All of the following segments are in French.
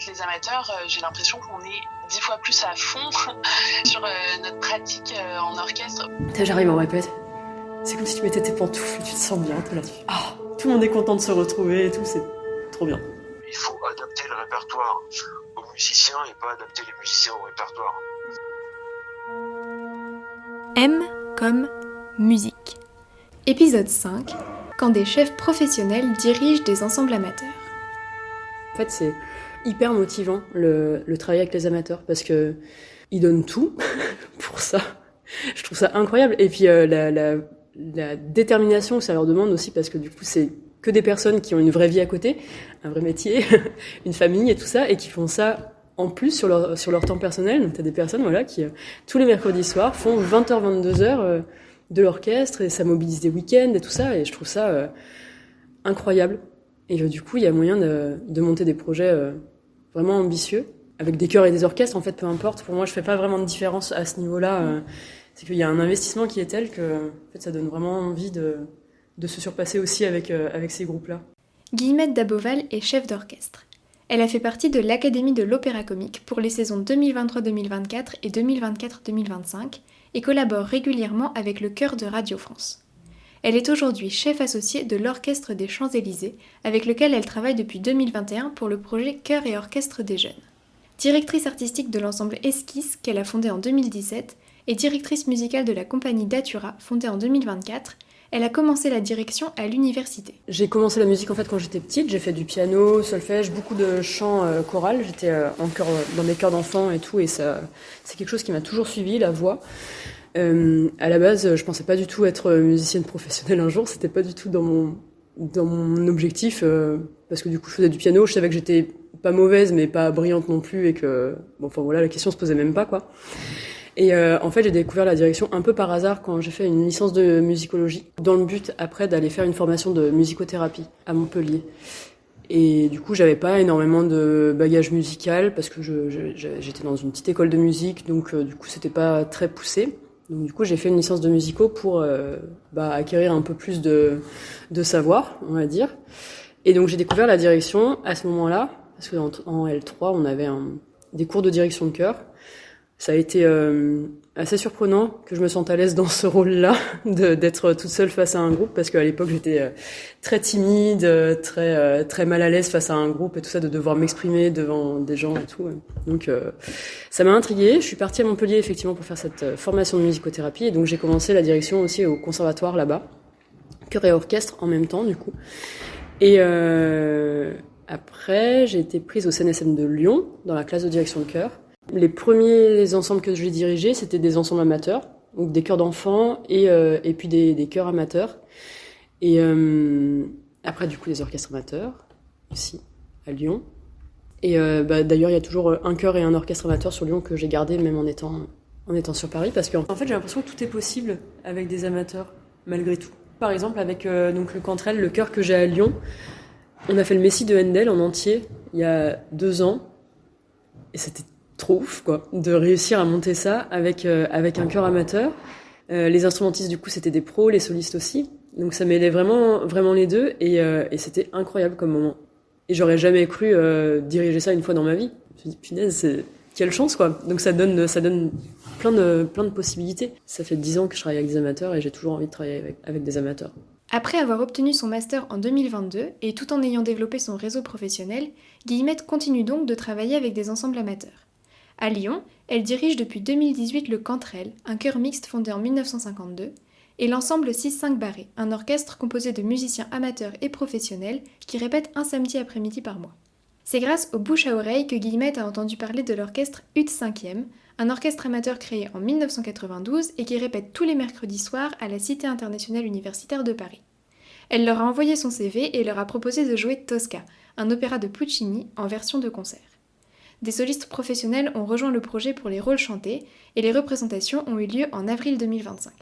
les amateurs, j'ai l'impression qu'on est 10 fois plus à fond sur notre pratique en orchestre. J'arrive en répète, c'est comme si tu mettais tes pantoufles, tu te sens bien, t'es là-dessus. Ah, tout le monde est content de se retrouver et tout, c'est trop bien. Il faut adapter le répertoire aux musiciens et pas adapter les musiciens au répertoire. M comme musique. Épisode 5. Quand des chefs professionnels dirigent des ensembles amateurs. En fait, c'est hyper motivant le travail avec les amateurs parce que ils donnent tout pour ça. Je trouve ça incroyable. Et puis la détermination que ça leur demande aussi, parce que du coup, c'est que des personnes qui ont une vraie vie à côté, un vrai métier, une famille et tout ça, et qui font ça en plus sur leur temps personnel. Donc t'as des personnes qui tous les mercredis soirs font 20h, 22h de l'orchestre, et ça mobilise des week-ends et tout ça, et je trouve ça incroyable. Et du coup, il y a moyen de monter des projets vraiment ambitieux, avec des chœurs et des orchestres, en fait, peu importe. Pour moi, je fais pas vraiment de différence à ce niveau-là. C'est qu'il y a un investissement qui est tel que en fait, ça donne vraiment envie de se surpasser aussi avec ces groupes-là. Guillemette Daboval est chef d'orchestre. Elle a fait partie de l'Académie de l'Opéra Comique pour les saisons 2023-2024 et 2024-2025 et collabore régulièrement avec le chœur de Radio France. Elle est aujourd'hui chef associée de l'Orchestre des Champs-Élysées, avec lequel elle travaille depuis 2021 pour le projet Chœur et Orchestre des Jeunes. Directrice artistique de l'ensemble Esquisse, qu'elle a fondé en 2017, et directrice musicale de la compagnie Datura, fondée en 2024, elle a commencé la direction à l'université. J'ai commencé la musique en fait quand j'étais petite, j'ai fait du piano, solfège, beaucoup de chant choral, j'étais en chœur, dans des chœurs d'enfants et tout, et ça, c'est quelque chose qui m'a toujours suivi, la voix. À la base, je pensais pas du tout être musicienne professionnelle un jour, c'était pas du tout dans mon objectif, parce que du coup je faisais du piano, je savais que j'étais pas mauvaise mais pas brillante non plus, et que la question se posait même pas quoi. Et en fait, j'ai découvert la direction un peu par hasard quand j'ai fait une licence de musicologie, dans le but après d'aller faire une formation de musicothérapie à Montpellier. Et du coup, j'avais pas énormément de bagage musical parce que j'étais dans une petite école de musique, donc du coup, c'était pas très poussé. Donc du coup, j'ai fait une licence de musico pour acquérir un peu plus de savoir, on va dire. Et donc j'ai découvert la direction à ce moment-là, parce qu'en L3, on avait des cours de direction de chœur. Ça a été assez surprenant que je me sente à l'aise dans ce rôle-là, d'être toute seule face à un groupe, parce qu'à l'époque j'étais très timide, très mal à l'aise face à un groupe et tout ça, de devoir m'exprimer devant des gens et tout. Donc ça m'a intriguée. Je suis partie à Montpellier effectivement pour faire cette formation de musicothérapie, et donc j'ai commencé la direction aussi au conservatoire là-bas, chœur et orchestre en même temps du coup. Et après j'ai été prise au CNSM de Lyon dans la classe de direction de chœur. Les premiers ensembles que j'ai dirigés, c'était des ensembles amateurs, donc des chœurs d'enfants et puis des chœurs amateurs. Et après, du coup, des orchestres amateurs aussi à Lyon. Et d'ailleurs, il y a toujours un chœur et un orchestre amateur sur Lyon que j'ai gardé même en étant sur Paris, parce qu'en fait, j'ai l'impression que tout est possible avec des amateurs, malgré tout. Par exemple, avec donc le Cantrell, le chœur que j'ai à Lyon, on a fait le Messie de Handel en entier il y a 2 ans, et c'était trop ouf quoi, de réussir à monter ça avec un chœur amateur. Les instrumentistes du coup c'était des pros, les solistes aussi, donc ça mêlait vraiment les deux, et c'était incroyable comme moment. Et j'aurais jamais cru diriger ça une fois dans ma vie. Je me suis dit punaise, quelle chance quoi. Donc ça donne plein de possibilités. Ça fait 10 ans que je travaille avec des amateurs et j'ai toujours envie de travailler avec des amateurs. Après avoir obtenu son master en 2022 et tout en ayant développé son réseau professionnel, Guillemette continue donc de travailler avec des ensembles amateurs. À Lyon, elle dirige depuis 2018 le Cantrell, un chœur mixte fondé en 1952, et l'ensemble 6-5 Barré, un orchestre composé de musiciens amateurs et professionnels qui répètent un samedi après-midi par mois. C'est grâce au bouche à oreille que Guillemette a entendu parler de l'orchestre UT 5e, un orchestre amateur créé en 1992 et qui répète tous les mercredis soirs à la Cité internationale universitaire de Paris. Elle leur a envoyé son CV et leur a proposé de jouer Tosca, un opéra de Puccini en version de concert. Des solistes professionnels ont rejoint le projet pour les rôles chantés et les représentations ont eu lieu en avril 2025.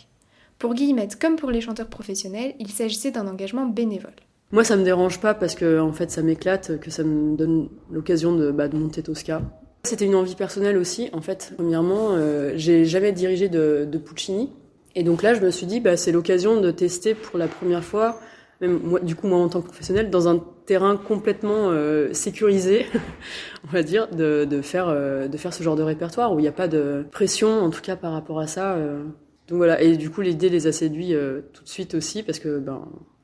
Pour Guillemette comme pour les chanteurs professionnels, il s'agissait d'un engagement bénévole. Moi ça me dérange pas parce que en fait ça m'éclate, que ça me donne l'occasion de monter Tosca. C'était une envie personnelle aussi en fait. Premièrement, j'ai jamais dirigé de Puccini, et donc là je me suis dit c'est l'occasion de tester pour la première fois, même moi en tant que professionnelle, dans un terrain complètement sécurisé, on va dire, de faire ce genre de répertoire où il n'y a pas de pression, en tout cas par rapport à ça. Donc voilà, et du coup l'idée les a séduits tout de suite aussi parce que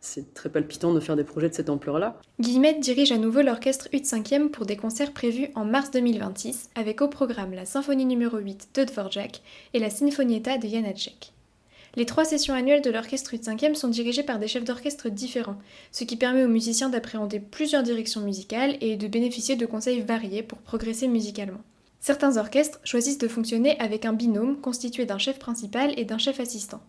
c'est très palpitant de faire des projets de cette ampleur-là. Guillemette dirige à nouveau l'orchestre UT 5e pour des concerts prévus en mars 2026, avec au programme la symphonie numéro 8 de Dvorak et la Sinfonietta de Janacek. Les 3 sessions annuelles de l'orchestre UT 5e sont dirigées par des chefs d'orchestre différents, ce qui permet aux musiciens d'appréhender plusieurs directions musicales et de bénéficier de conseils variés pour progresser musicalement. Certains orchestres choisissent de fonctionner avec un binôme constitué d'un chef principal et d'un chef assistant.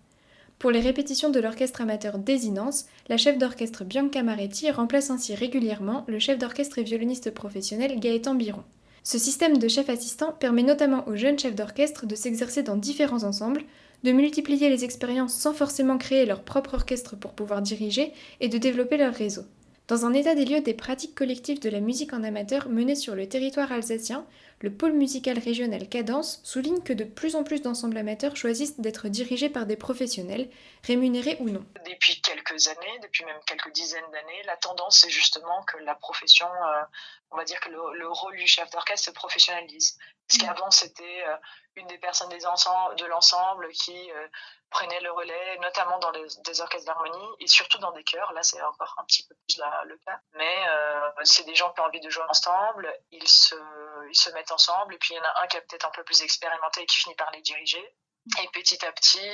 Pour les répétitions de l'orchestre amateur Désinence, la chef d'orchestre Bianca Maretti remplace ainsi régulièrement le chef d'orchestre et violoniste professionnel Gaëtan Biron. Ce système de chef assistant permet notamment aux jeunes chefs d'orchestre de s'exercer dans différents ensembles, de multiplier les expériences sans forcément créer leur propre orchestre pour pouvoir diriger et de développer leur réseau. Dans un état des lieux des pratiques collectives de la musique en amateur menées sur le territoire alsacien, le pôle musical régional Cadence souligne que de plus en plus d'ensembles amateurs choisissent d'être dirigés par des professionnels, rémunérés ou non. Depuis quelques années, depuis même quelques dizaines d'années, la tendance c'est justement que la profession, on va dire que le rôle du chef d'orchestre se professionnalise. Parce qu'avant c'était une des personnes de l'ensemble qui prenait le relais, notamment dans des orchestres d'harmonie et surtout dans des chœurs. Là, c'est encore un petit peu plus le cas. Mais c'est des gens qui ont envie de jouer ensemble, ils se mettent ensemble et puis il y en a un qui est peut-être un peu plus expérimenté et qui finit par les diriger. Et petit à petit,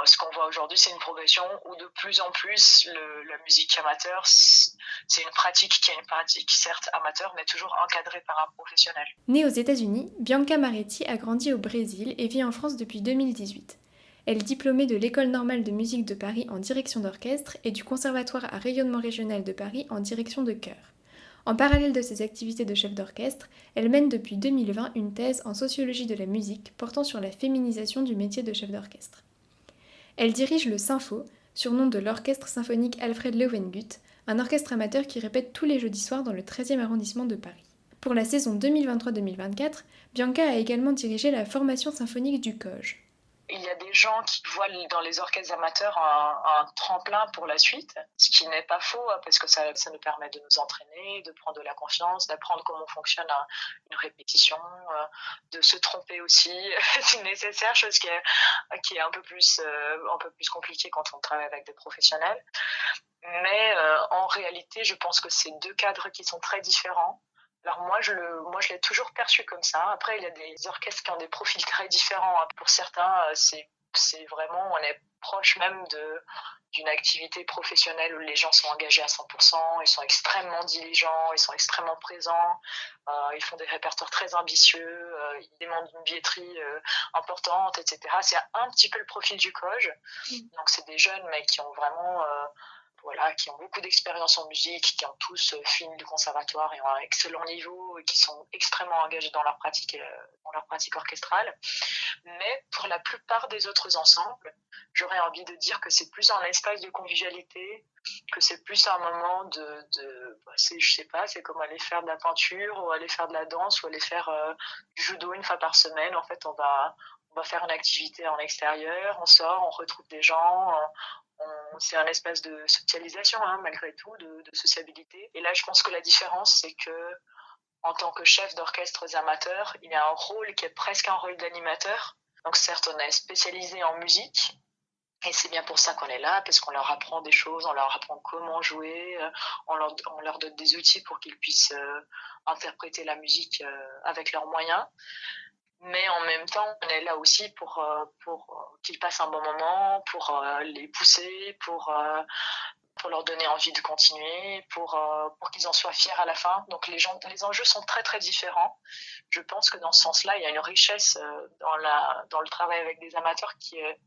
ce qu'on voit aujourd'hui, c'est une progression où de plus en plus, la musique amateur, c'est une pratique qui est une pratique certes amateur, mais toujours encadrée par un professionnel. Née aux États-Unis, Bianca Maretti a grandi au Brésil et vit en France depuis 2018. Elle est diplômée de l'École normale de musique de Paris en direction d'orchestre et du Conservatoire à rayonnement régional de Paris en direction de chœur. En parallèle de ses activités de chef d'orchestre, elle mène depuis 2020 une thèse en sociologie de la musique portant sur la féminisation du métier de chef d'orchestre. Elle dirige le Sympho, surnom de l'Orchestre symphonique Alfred Löwengut, un orchestre amateur qui répète tous les jeudis soirs dans le 13e arrondissement de Paris. Pour la saison 2023-2024, Bianca a également dirigé la formation symphonique du COJ. Il y a des gens qui voient dans les orchestres amateurs un tremplin pour la suite, ce qui n'est pas faux, parce que ça nous permet de nous entraîner, de prendre de la confiance, d'apprendre comment fonctionne une répétition, de se tromper aussi, c'est nécessaire, chose qui est un peu plus compliquée quand on travaille avec des professionnels. Mais en réalité, je pense que c'est 2 cadres qui sont très différents. Alors moi, je l'ai toujours perçu comme ça. Après, il y a des orchestres qui ont des profils très différents. Pour certains, c'est vraiment, on est proche même d'une activité professionnelle où les gens sont engagés à 100%, ils sont extrêmement diligents, ils sont extrêmement présents, ils font des répertoires très ambitieux, ils demandent une billetterie importante, etc. C'est un petit peu le profil du COJ. Donc c'est des jeunes, mais qui ont vraiment... qui ont beaucoup d'expérience en musique, qui ont tous fini le conservatoire et ont un excellent niveau et qui sont extrêmement engagés dans leur pratique orchestrale. Mais pour la plupart des autres ensembles, j'aurais envie de dire que c'est plus un espace de convivialité, que c'est plus un moment je sais pas, c'est comme aller faire de la peinture ou aller faire de la danse ou aller faire du judo une fois par semaine. En fait, on va faire une activité en extérieur, on sort, on retrouve des gens, c'est un espace de socialisation, malgré tout, de sociabilité. Et là, je pense que la différence, c'est que en tant que chef d'orchestre amateur, il y a un rôle qui est presque un rôle d'animateur. Donc certes, on est spécialisé en musique, et c'est bien pour ça qu'on est là, parce qu'on leur apprend des choses, on leur apprend comment jouer, on leur donne des outils pour qu'ils puissent interpréter la musique avec leurs moyens. Mais en même temps, on est là aussi pour qu'ils passent un bon moment, pour les pousser, pour leur donner envie de continuer, pour qu'ils en soient fiers à la fin. Donc les enjeux sont très très différents. Je pense que dans ce sens-là, il y a une richesse dans le travail avec des amateurs qui est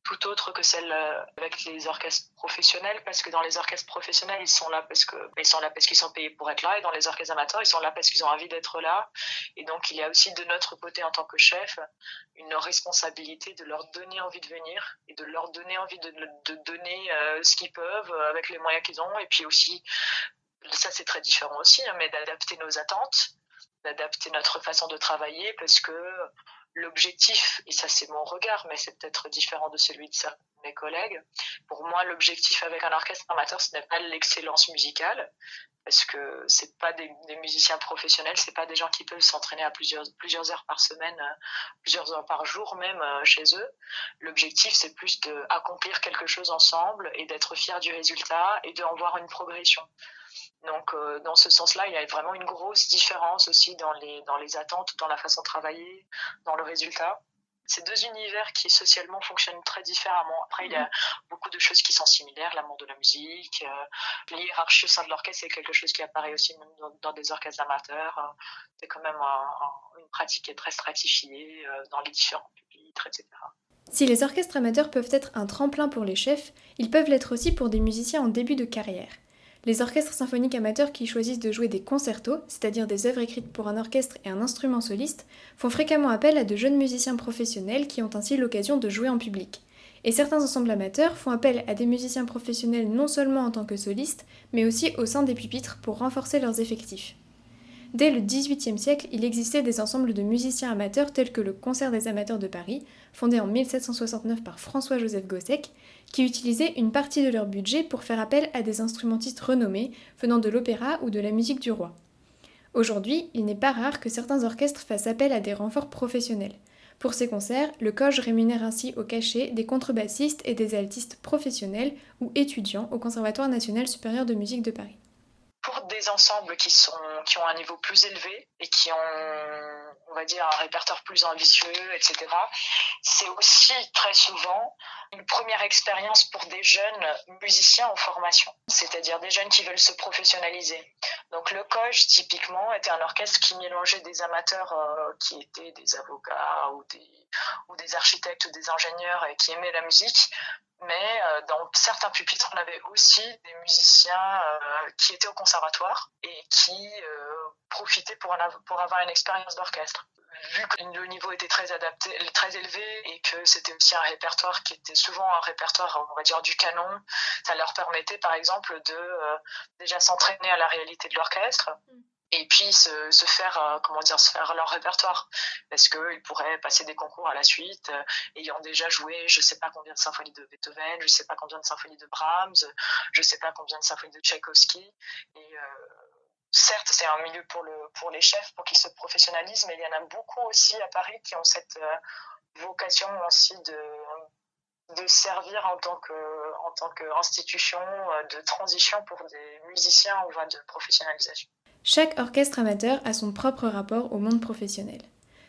tout autre que celle avec les orchestres professionnels, parce que dans les orchestres professionnels, ils sont là parce qu'ils sont payés pour être là, et dans les orchestres amateurs, ils sont là parce qu'ils ont envie d'être là. Et donc il y a aussi de notre côté en tant que chef une responsabilité de leur donner envie de venir et de leur donner envie de donner ce qu'ils peuvent avec les moyens qu'ils ont. Et puis aussi, ça c'est très différent aussi, mais d'adapter nos attentes. d'adapter notre façon de travailler parce que l'objectif, et ça c'est mon regard, mais c'est peut-être différent de celui de certains de mes collègues, pour moi l'objectif avec un orchestre amateur, ce n'est pas l'excellence musicale, parce que c'est pas des musiciens professionnels, c'est pas des gens qui peuvent s'entraîner à plusieurs heures par semaine, plusieurs heures par jour même chez eux. L'objectif, c'est plus d'accomplir quelque chose ensemble et d'être fier du résultat et d'en voir une progression. Donc, dans ce sens-là, il y a vraiment une grosse différence aussi dans les attentes, dans la façon de travailler, dans le résultat. C'est deux univers qui socialement fonctionnent très différemment. Après, il y a beaucoup de choses qui sont similaires, l'amour de la musique, l'hiérarchie au sein de l'orchestre, c'est quelque chose qui apparaît aussi même dans des orchestres amateurs. C'est quand même une pratique qui est très stratifiée dans les différents pupitres, etc. Si les orchestres amateurs peuvent être un tremplin pour les chefs, ils peuvent l'être aussi pour des musiciens en début de carrière. Les orchestres symphoniques amateurs qui choisissent de jouer des concertos, c'est-à-dire des œuvres écrites pour un orchestre et un instrument soliste, font fréquemment appel à de jeunes musiciens professionnels qui ont ainsi l'occasion de jouer en public. Et certains ensembles amateurs font appel à des musiciens professionnels non seulement en tant que solistes, mais aussi au sein des pupitres pour renforcer leurs effectifs. Dès le XVIIIe siècle, il existait des ensembles de musiciens amateurs tels que le Concert des amateurs de Paris, fondé en 1769 par François-Joseph Gossec, qui utilisaient une partie de leur budget pour faire appel à des instrumentistes renommés venant de l'opéra ou de la musique du roi. Aujourd'hui, il n'est pas rare que certains orchestres fassent appel à des renforts professionnels. Pour ces concerts, le COJ rémunère ainsi au cachet des contrebassistes et des altistes professionnels ou étudiants au Conservatoire national supérieur de musique de Paris. Pour des ensembles qui ont un niveau plus élevé et qui ont, on va dire, un répertoire plus ambitieux, etc., c'est aussi très souvent une première expérience pour des jeunes musiciens en formation, c'est-à-dire des jeunes qui veulent se professionnaliser. Donc le COJ, typiquement, était un orchestre qui mélangeait des amateurs qui étaient des avocats ou des architectes ou des ingénieurs et qui aimaient la musique, mais dans certains pupitres, on avait aussi des musiciens qui étaient au conservatoire et qui profitaient pour avoir une expérience d'orchestre. Vu que le niveau était très adapté, très élevé et que c'était aussi un répertoire qui était souvent un répertoire, on va dire, du canon, ça leur permettait par exemple de déjà s'entraîner à la réalité de l'orchestre et puis se faire leur répertoire, parce qu'ils pourraient passer des concours à la suite, ayant déjà joué je sais pas combien de symphonies de Beethoven, je sais pas combien de symphonies de Brahms, je sais pas combien de symphonies de Tchaïkovski, et certes c'est un milieu pour les chefs, pour qu'ils se professionnalisent, mais il y en a beaucoup aussi à Paris qui ont cette vocation aussi de servir en tant qu'institution de transition pour des musiciens en voie de professionnalisation. Chaque orchestre amateur a son propre rapport au monde professionnel.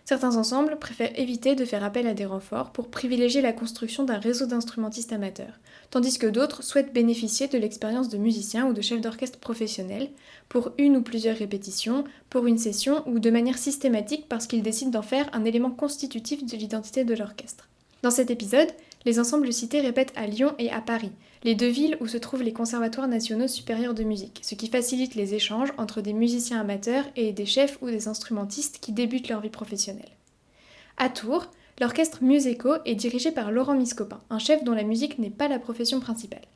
Certains ensembles préfèrent éviter de faire appel à des renforts pour privilégier la construction d'un réseau d'instrumentistes amateurs, tandis que d'autres souhaitent bénéficier de l'expérience de musiciens ou de chefs d'orchestre professionnels pour une ou plusieurs répétitions, pour une session ou de manière systématique parce qu'ils décident d'en faire un élément constitutif de l'identité de l'orchestre. Dans cet épisode, les ensembles cités répètent à Lyon et à Paris, les deux villes où se trouvent les conservatoires nationaux supérieurs de musique, ce qui facilite les échanges entre des musiciens amateurs et des chefs ou des instrumentistes qui débutent leur vie professionnelle. À Tours, l'orchestre Museco est dirigé par Laurent Miscopin, un chef dont la musique n'est pas la profession principale.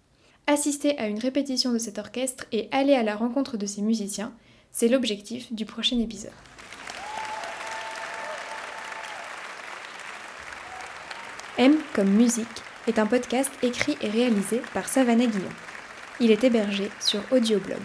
Assister à une répétition de cet orchestre et aller à la rencontre de ces musiciens, c'est l'objectif du prochain épisode. M comme musique est un podcast écrit et réalisé par Savannah Guillon. Il est hébergé sur Audioblog.